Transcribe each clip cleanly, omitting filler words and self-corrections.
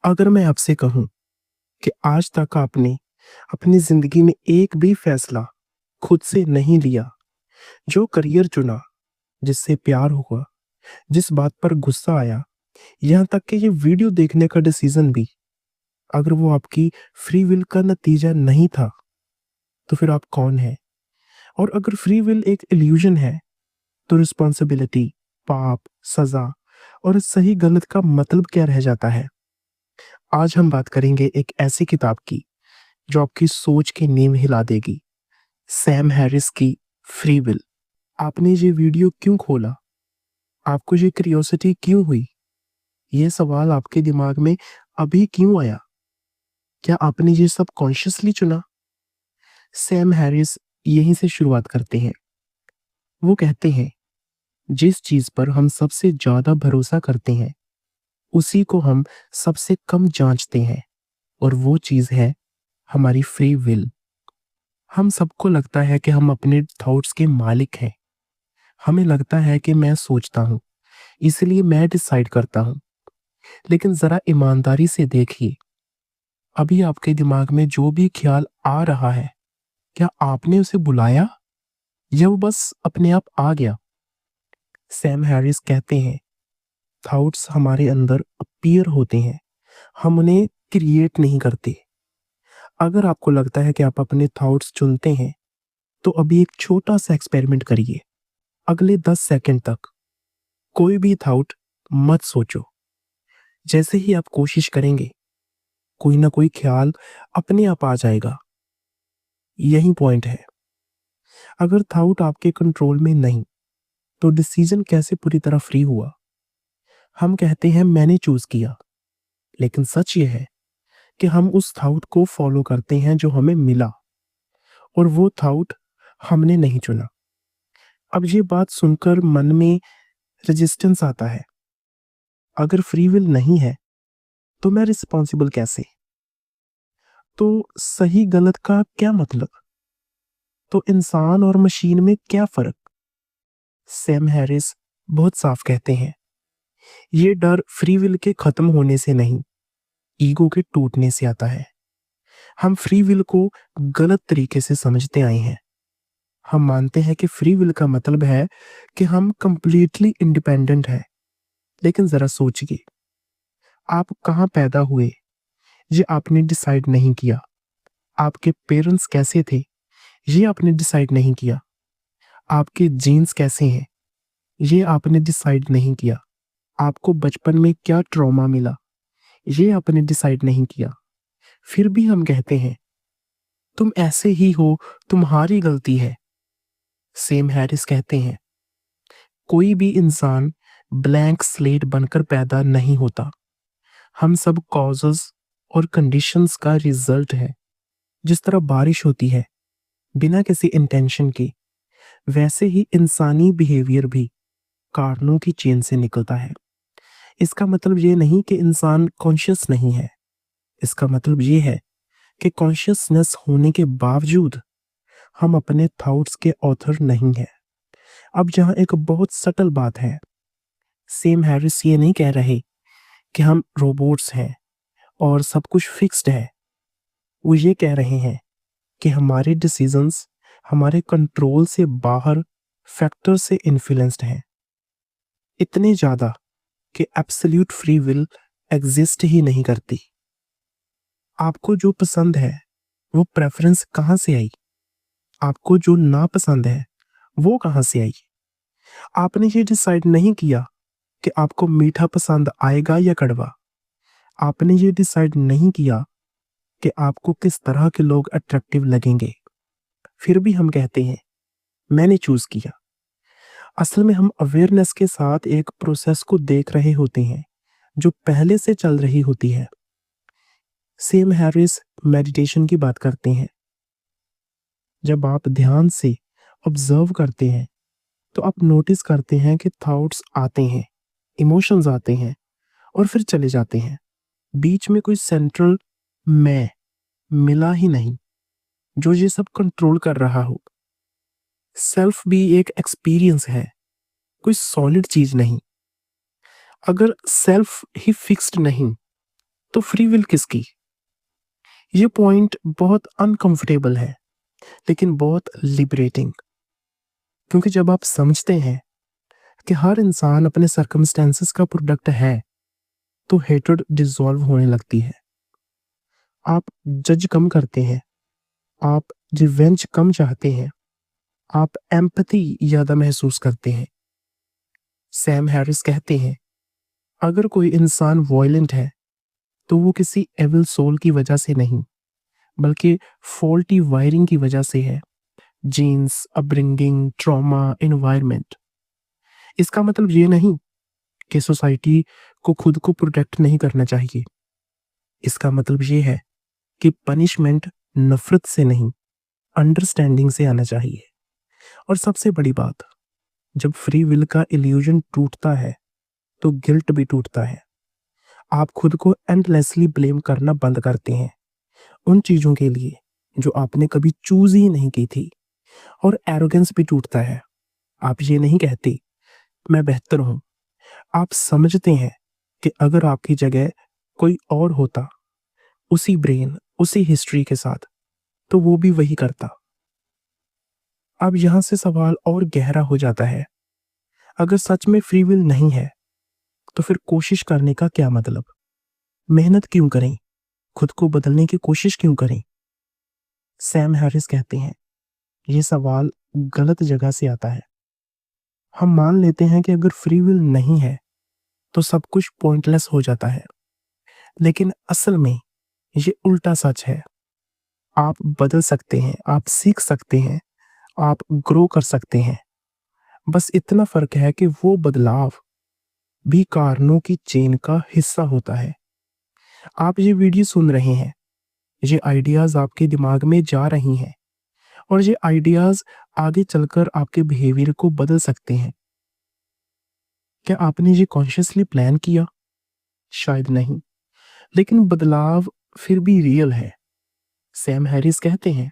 अगर मैं आपसे कहूँ कि आज तक आपने अपनी ज़िंदगी में एक भी फ़ैसला खुद से नहीं लिया, जो करियर चुना, जिससे प्यार हुआ, जिस बात पर गुस्सा आया, यहाँ तक कि ये वीडियो देखने का डिसीज़न भी, अगर वो आपकी फ्री विल का नतीजा नहीं था, तो फिर आप कौन हैं? और अगर फ्री विल एक इल्यूज़न है, तो रिस्पॉन्सिबिलिटी, पाप, सज़ा और सही-गलत का मतलब क्या रह जाता है? आज हम बात करेंगे एक ऐसी किताब की, जो आपकी सोच की नींव हिला देगी। सैम हैरिस की फ्री विल। आपने ये वीडियो क्यों खोला? आपको ये क्यूरियोसिटी क्यों हुई? ये सवाल आपके दिमाग में अभी क्यों आया? क्या आपने ये सब कॉन्शियसली चुना? सैम हैरिस यहीं से शुरुआत करते हैं। वो कहते हैं, जिस चीज़ पर हम सबसे ज़्यादा भरोसा करते हैं, उसी को हम सबसे कम जाँचते हैं और वो चीज़ है हमारी फ्री विल। हम सबको लगता है कि हम अपने थॉट्स के मालिक हैं। हमें लगता है कि मैं सोचता हूँ, इसलिए मैं डिसाइड करता हूँ। लेकिन ज़रा ईमानदारी से देखिए, अभी आपके दिमाग में जो भी ख्याल आ रहा है, क्या आपने उसे बुलाया या वो बस अपने आप आ गया? सैम हैरिस कहते हैं, थॉट्स हमारे अंदर अपीयर होते हैं, हम उन्हें क्रिएट नहीं करते। अगर आपको लगता है कि आप अपने थॉट्स चुनते हैं, तो अभी एक छोटा-सा एक्सपेरिमेंट करिए। अगले 10 सेकंड तक कोई भी थॉट मत सोचो। जैसे ही आप कोशिश करेंगे, कोई ना कोई ख्याल अपने आप आ जाएगा। यही पॉइंट है। अगर थॉट आपके कंट्रोल में नहीं, तो डिसीजन कैसे पूरी तरह फ्री हुआ? हम कहते हैं मैंने चूज़ किया, लेकिन सच ये है कि हम उस थॉट को फॉलो करते हैं जो हमें मिला और वो थॉट हमने नहीं चुना। अब ये बात सुनकर मन में रेजिस्टेंस आता है। अगर फ्री विल नहीं है, तो मैं रिस्पॉन्सिबल कैसे? तो सही गलत का क्या मतलब? तो इंसान और मशीन में क्या फ़र्क? सैम हैरिस बहुत साफ कहते हैं, ये डर फ्री विल के खत्म होने से नहीं, ईगो के टूटने से आता है। हम फ्री विल को गलत तरीके से समझते आए हैं। हम मानते हैं कि फ्री विल का मतलब है कि हम कंप्लीटली इंडिपेंडेंट हैं। लेकिन ज़रा सोचिए, आप कहाँ पैदा हुए, ये आपने डिसाइड नहीं किया। आपके पेरेंट्स कैसे थे, ये आपने डिसाइड नहीं किया। आपके जीन्स कैसे हैं, ये आपने डिसाइड नहीं किया। आपको बचपन में क्या ट्रॉमा मिला, ये आपने डिसाइड नहीं किया। फिर भी हम कहते हैं, तुम ऐसे ही हो, तुम्हारी गलती है। सेम हैरिस कहते हैं, कोई भी इंसान ब्लैंक स्लेट बनकर पैदा नहीं होता। हम सब कॉजेज़ और कंडीशंस का रिजल्ट है। जिस तरह बारिश होती है, बिना किसी इंटेंशन के, वैसे ही इंसानी बिहेवियर भी कारणों की चेन से निकलता है। इसका मतलब ये नहीं कि इंसान कॉन्शियस नहीं है। इसका मतलब ये है कि कॉन्शियसनेस होने के बावजूद हम अपने थॉट्स के ऑथर नहीं हैं। अब जहाँ एक बहुत सटल बात है, सेम हैरिस ये नहीं कह रहे कि हम रोबोट्स हैं और सब कुछ फिक्स्ड है। वो ये कह रहे हैं कि हमारे डिसीजंस हमारे कंट्रोल से बाहर फैक्टर से इन्फ्लुएंस्ड हैं। इतने ज़्यादा कि एब्सोल्यूट फ्री विल एग्जिस्ट ही नहीं करती। आपको जो पसंद है, वो प्रेफ़रेंस कहाँ से आई? आपको जो नापसंद है, वो कहाँ से आई? आपने ये डिसाइड नहीं किया कि आपको मीठा पसंद आएगा या कड़वा। आपने ये डिसाइड नहीं किया कि आपको किस तरह के लोग अट्रैक्टिव लगेंगे। फिर भी हम कहते हैं, मैंने चूज़ किया। असल में हम अवेयरनेस के साथ एक प्रोसेस को देख रहे होते हैं, जो पहले से चल रही होती है। सेम हैरिस मेडिटेशन की बात करते हैं। जब आप ध्यान से ऑब्जर्व करते हैं, तो आप नोटिस करते हैं कि थॉट्स आते हैं, इमोशंस आते हैं और फिर चले जाते हैं। बीच में कोई सेंट्रल मैं मिला ही नहीं, जो ये सब कंट्रोल कर रहा हो। सेल्फ भी एक एक्सपीरियंस है, कोई सॉलिड चीज़ नहीं। अगर सेल्फ ही फिक्स्ड नहीं, तो फ्री विल किसकी? ये पॉइंट बहुत अनकंफर्टेबल है, लेकिन बहुत लिबरेटिंग। क्योंकि जब आप समझते हैं कि हर इंसान अपने सर्कमस्टेंसेस का प्रोडक्ट है, तो हेट्रेड डिसॉल्व होने लगती है। आप जज कम करते हैं, आप रिवेंज कम चाहते हैं, आप एम्पैथी ज़्यादा महसूस करते हैं। सैम हैरिस कहते हैं, अगर कोई इंसान वॉयलेंट है, तो वो किसी एविल सोल की वजह से नहीं, बल्कि फॉल्टी वायरिंग की वजह से है। Genes, upbringing, trauma, environment. इसका मतलब ये नहीं कि सोसाइटी को खुद को प्रोटेक्ट नहीं करना चाहिए। इसका मतलब ये है कि पनिशमेंट नफरत से नहीं, अंडरस्टैंडिंग से आना चाहिए। और सबसे बड़ी बात, जब फ्री विल का इल्यूजन टूटता है, तो गिल्ट भी टूटता है। आप खुद को एंडलेसली ब्लेम करना बंद करते हैं उन चीज़ों के लिए जो आपने कभी चूज ही नहीं की थी। और एरोगेंस भी टूटता है। आप ये नहीं कहते मैं बेहतर हूं, आप समझते हैं कि अगर आपकी जगह कोई और होता, उसी ब्रेन, उसी हिस्ट्री के साथ, तो वो भी वही करता। अब यहां से सवाल और गहरा हो जाता है, अगर सच में फ्री विल नहीं है, तो फिर कोशिश करने का क्या मतलब? मेहनत क्यों करें? खुद को बदलने की कोशिश क्यों करें? सैम हैरिस कहते हैं, ये सवाल गलत जगह से आता है। हम मान लेते हैं कि अगर फ्री विल नहीं है, तो सब कुछ पॉइंटलेस हो जाता है। लेकिन असल में ये उल्टा सच है। आप बदल सकते हैं, आप सीख सकते हैं, आप ग्रो कर सकते हैं। बस इतना फर्क है कि वो बदलाव भी कारणों की चेन का हिस्सा होता है। आप ये वीडियो सुन रहे हैं, ये आइडियाज आपके दिमाग में जा रही हैं, और ये आइडियाज आगे चलकर आपके बिहेवियर को बदल सकते हैं। क्या आपने ये कॉन्शियसली प्लान किया? शायद नहीं, लेकिन बदलाव फिर भी रियल है। सैम हैरिस कहते हैं,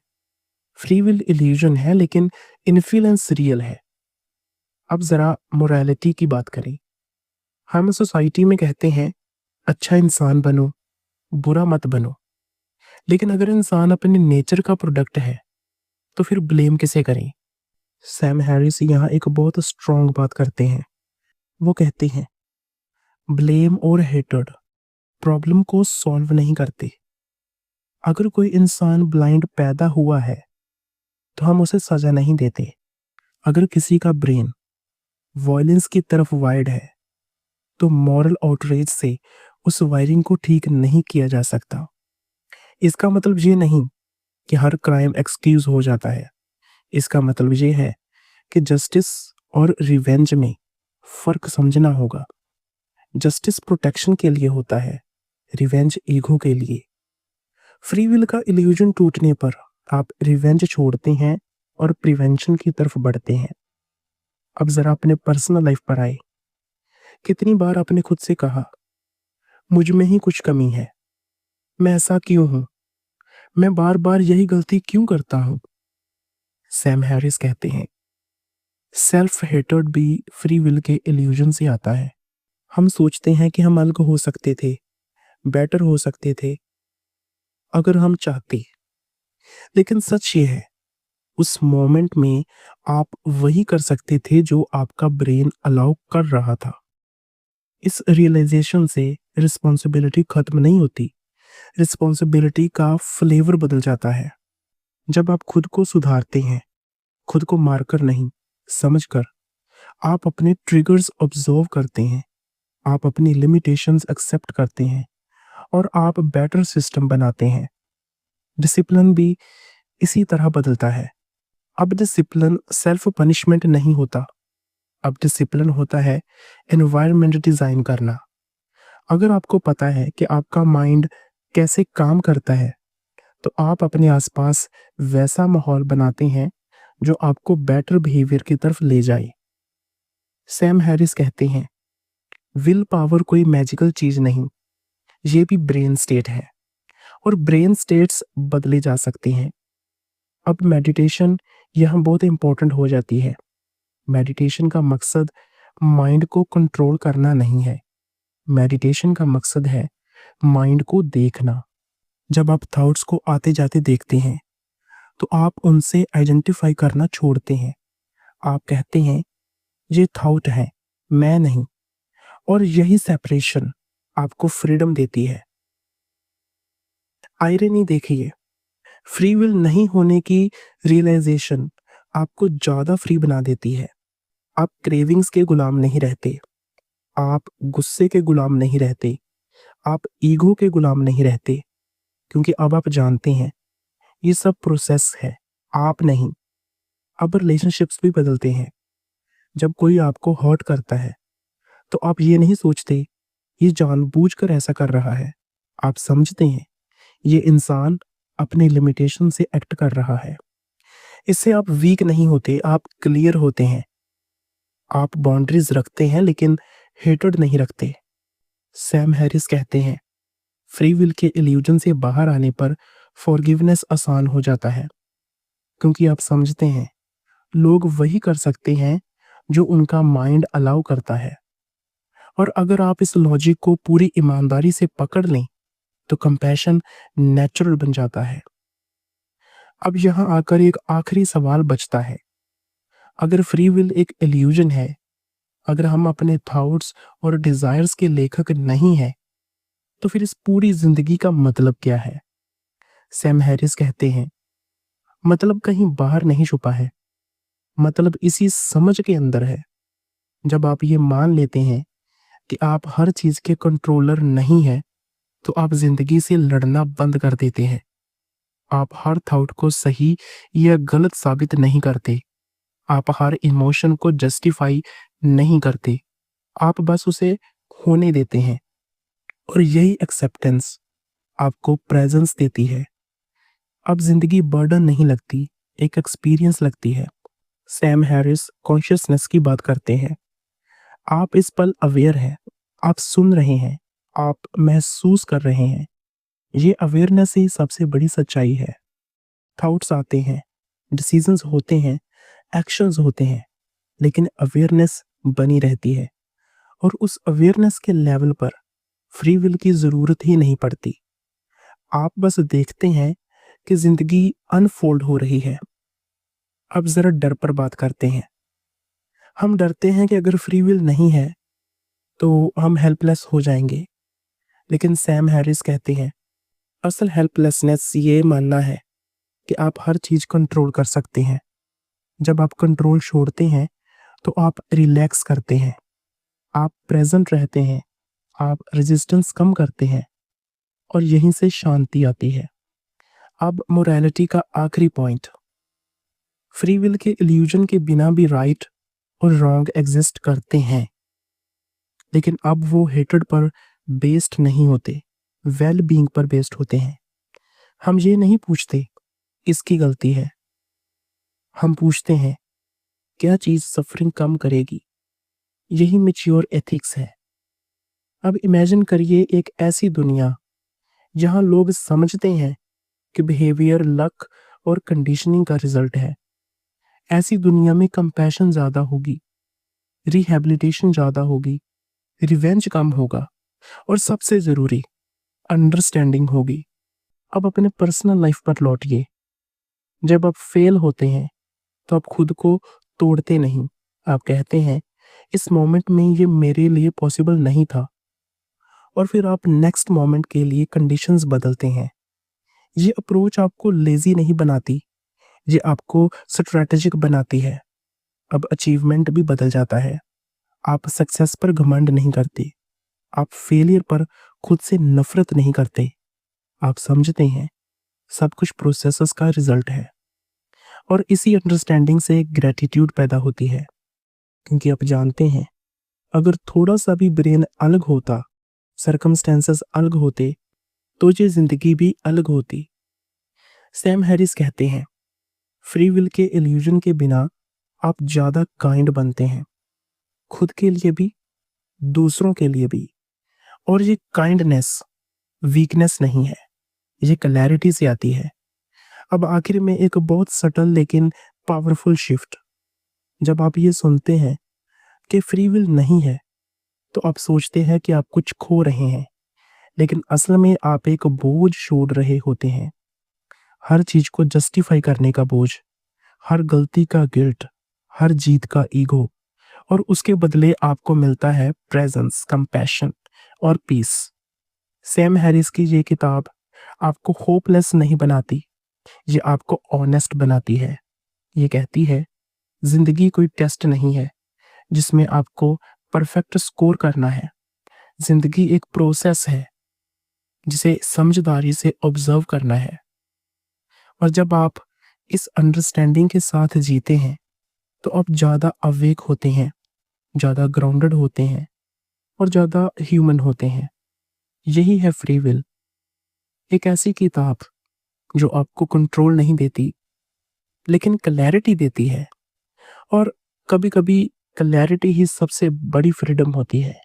फ्री विल इल्यूजन है, लेकिन इन्फ्लुएंस रियल है। अब जरा मोरालिटी की बात करें। हम सोसाइटी में कहते हैं, अच्छा इंसान बनो, बुरा मत बनो। लेकिन अगर इंसान अपने नेचर का प्रोडक्ट है, तो फिर ब्लेम किसे करें? सैम हैरिस यहाँ एक बहुत स्ट्रॉन्ग बात करते हैं। वो कहते हैं, ब्लेम और हेटर्ड प्रॉब्लम को सॉल्व नहीं करते। अगर कोई इंसान ब्लाइंड पैदा हुआ है, तो हम उसे सजा नहीं देते। अगर किसी का ब्रेन वॉयलेंस की तरफ वायर्ड है, तो मॉरल आउटरेज से उस वायरिंग को ठीक नहीं किया जा सकता। इसका मतलब ये नहीं कि हर क्राइम एक्सक्यूज हो जाता है। इसका मतलब ये है कि जस्टिस और रिवेंज में फर्क समझना होगा। जस्टिस प्रोटेक्शन के लिए होता है, रिवेंज ईगो के लिए। फ्री विल का इल्यूजन टूटने पर आप रिवेंज छोड़ते हैं और प्रिवेंशन की तरफ बढ़ते हैं। अब जरा अपने पर्सनल लाइफ पर आए। कितनी बार आपने खुद से कहा, मुझ में ही कुछ कमी है, मैं ऐसा क्यों हूं, मैं बार बार यही गलती क्यों करता हूं? सैम हैरिस कहते हैं, सेल्फ हेटर्ड भी फ्री विल के इल्यूजन से आता है। हम सोचते हैं कि हम अलग हो सकते थे, बेटर हो सकते थे, अगर हम चाहते। लेकिन सच ये है, उस मोमेंट में आप वही कर सकते थे जो आपका ब्रेन अलाउ कर रहा था। इस रियलाइजेशन से रिस्पॉन्सिबिलिटी खत्म नहीं होती, रिस्पॉन्सिबिलिटी का फ्लेवर बदल जाता है। जब आप खुद को सुधारते हैं, खुद को मारकर नहीं, समझकर, आप अपने ट्रिगर्स ऑब्जर्व करते हैं, आप अपनी लिमिटेशंस एक्सेप्ट करते हैं, और आप बेटर सिस्टम बनाते हैं। डिसिप्लिन भी इसी तरह बदलता है। अब डिसिप्लिन सेल्फ पनिशमेंट नहीं होता, अब डिसिप्लिन होता है एनवायरनमेंट डिजाइन करना। अगर आपको पता है कि आपका माइंड कैसे काम करता है, तो आप अपने आसपास वैसा माहौल बनाते हैं जो आपको बेटर बिहेवियर की तरफ ले जाए। सैम हैरिस कहते हैं, विल पावर कोई मैजिकल चीज नहीं, ये भी ब्रेन स्टेट है, और ब्रेन स्टेट्स बदले जा सकते हैं। अब मेडिटेशन यहाँ बहुत इंपॉर्टेंट हो जाती है। मेडिटेशन का मकसद माइंड को कंट्रोल करना नहीं है। मेडिटेशन का मकसद है माइंड को देखना। जब आप थॉट्स को आते जाते देखते हैं तो आप उनसे आइडेंटिफाई करना छोड़ते हैं। आप कहते हैं ये थॉट है, मैं नहीं। और यही सेपरेशन आपको फ्रीडम देती है। आयरनी देखिए, फ्री विल नहीं होने की रियलाइजेशन आपको ज़्यादा फ्री बना देती है। आप क्रेविंग्स के गुलाम नहीं रहते, आप गुस्से के गुलाम नहीं रहते, आप ईगो के गुलाम नहीं रहते, क्योंकि अब आप जानते हैं ये सब प्रोसेस है, आप नहीं। अब रिलेशनशिप्स भी बदलते हैं। जब कोई आपको हर्ट करता है तो आप ये नहीं सोचते ये जानबूझकर ऐसा कर रहा है। आप समझते हैं ये इंसान अपने लिमिटेशन से एक्ट कर रहा है। इससे आप वीक नहीं होते, आप क्लियर होते हैं। आप बाउंड्रीज रखते हैं लेकिन हेटेड नहीं रखते। सैम हैरिस कहते हैं फ्री विल के इल्यूजन से बाहर आने पर फॉरगिवनेस आसान हो जाता है, क्योंकि आप समझते हैं लोग वही कर सकते हैं जो उनका माइंड अलाउ करता है। और अगर आप इस लॉजिक को पूरी ईमानदारी से पकड़ लें तो कंपैशन नेचुरल बन जाता है। अब यहाँ आकर एक आखिरी सवाल बचता है, अगर फ्री विल एक इल्यूजन है, अगर हम अपने थॉट्स और डिजायर्स के लेखक नहीं हैं, तो फिर इस पूरी जिंदगी का मतलब क्या है? सैम हैरिस कहते हैं मतलब कहीं बाहर नहीं छुपा है, मतलब इसी समझ के अंदर है। जब आप ये मान लेते हैं कि आप हर चीज के कंट्रोलर नहीं हैं, तो आप जिंदगी से लड़ना बंद कर देते हैं। आप हर थॉट को सही या गलत साबित नहीं करते, आप हर इमोशन को जस्टिफाई नहीं करते, आप बस उसे होने देते हैं। और यही एक्सेप्टेंस आपको प्रेजेंस देती है। अब जिंदगी बर्डन नहीं लगती, एक एक्सपीरियंस लगती है। सैम हैरिस कॉन्शियसनेस की बात करते हैं। आप इस पल अवेयर हैं, आप सुन रहे हैं, आप महसूस कर रहे हैं। ये अवेयरनेस ही सबसे बड़ी सच्चाई है। थॉट्स आते हैं, डिसीजंस होते हैं, एक्शंस होते हैं, लेकिन अवेयरनेस बनी रहती है। और उस अवेयरनेस के लेवल पर फ्री विल की जरूरत ही नहीं पड़ती। आप बस देखते हैं कि जिंदगी अनफोल्ड हो रही है। अब जरा डर पर बात करते हैं। हम डरते हैं कि अगर फ्री विल नहीं है तो हम हेल्पलेस हो जाएंगे, लेकिन सैम हैरिस कहते हैं असल हेल्पलेसनेस ये मानना है कि आप हर चीज कंट्रोल कर सकते हैं। जब आप कंट्रोल छोड़ते हैं तो आप रिलैक्स करते हैं, आप प्रेजेंट रहते हैं, आप रेजिस्टेंस कम करते हैं, और यहीं से शांति आती है। अब मोरालिटी का आखिरी पॉइंट, फ्री विल के इल्यूजन के बिना भी राइट और रॉन्ग एग्जिस्ट करते हैं, लेकिन अब वो हेटेड पर बेस्ड नहीं होते, वेल बीइंग पर बेस्ड होते हैं। हम ये नहीं पूछते इसकी गलती है, हम पूछते हैं क्या चीज सफरिंग कम करेगी। यही मैच्योर एथिक्स है। अब इमेजिन करिए एक ऐसी दुनिया जहां लोग समझते हैं कि बिहेवियर लक और कंडीशनिंग का रिजल्ट है। ऐसी दुनिया में कंपैशन ज्यादा होगी, रिहैबिलिटेशन ज्यादा होगी, रिवेंज कम होगा, और सबसे जरूरी अंडरस्टैंडिंग होगी। अब अपने पर्सनल लाइफ पर लौटिए। जब आप फेल होते हैं तो आप खुद को तोड़ते नहीं, आप कहते हैं इस मोमेंट में ये मेरे लिए पॉसिबल नहीं था, और फिर आप नेक्स्ट मोमेंट के लिए कंडीशंस बदलते हैं। ये अप्रोच आपको लेजी नहीं बनाती, ये आपको स्ट्रैटेजिक बनाती है। अब अचीवमेंट भी बदल जाता है। आप सक्सेस पर घमंड नहीं करते, आप फेलियर पर खुद से नफरत नहीं करते। आप समझते हैं सब कुछ प्रोसेसेस का रिजल्ट है। और इसी अंडरस्टैंडिंग से ग्रेटिट्यूड पैदा होती है, क्योंकि आप जानते हैं अगर थोड़ा सा भी ब्रेन अलग होता, सर्कमस्टेंसेस अलग होते, तो ये जिंदगी भी अलग होती। सैम हैरिस कहते हैं फ्री विल के इल्यूजन के बिना आप ज्यादा काइंड बनते हैं, खुद के लिए भी, दूसरों के लिए भी। और ये काइंडनेस वीकनेस नहीं है, ये क्लैरिटी से आती है। अब आखिर में एक बहुत सटल लेकिन पावरफुल शिफ्ट। जब आप ये सुनते हैं कि फ्री विल नहीं है तो आप सोचते हैं कि आप कुछ खो रहे हैं, लेकिन असल में आप एक बोझ छोड़ रहे होते हैं। हर चीज़ को जस्टिफ़ाई करने का बोझ, हर गलती का गिल्ट, हर जीत का ईगो, और उसके बदले आपको मिलता है प्रेज़ेंस, कंपैशन और पीस। सैम हैरिस की ये किताब आपको होपलेस नहीं बनाती, ये आपको ऑनेस्ट बनाती है। ये कहती है, ज़िंदगी कोई टेस्ट नहीं है, जिसमें आपको परफेक्ट स्कोर करना है। ज़िंदगी एक प्रोसेस है, जिसे समझदारी से ऑब्ज़र्व करना है। और जब आप इस अंडरस्टैंडिंग के साथ जीते हैं, तो आप ज़्यादा अवेक होते हैं, ज़्यादा ग्राउंडेड होते हैं और ज़्यादा ह्यूमन होते हैं। यही है फ्री विल, एक ऐसी किताब जो आपको कंट्रोल नहीं देती, लेकिन क्लैरिटी देती है। और कभी-कभी क्लैरिटी ही सबसे बड़ी फ्रीडम होती है।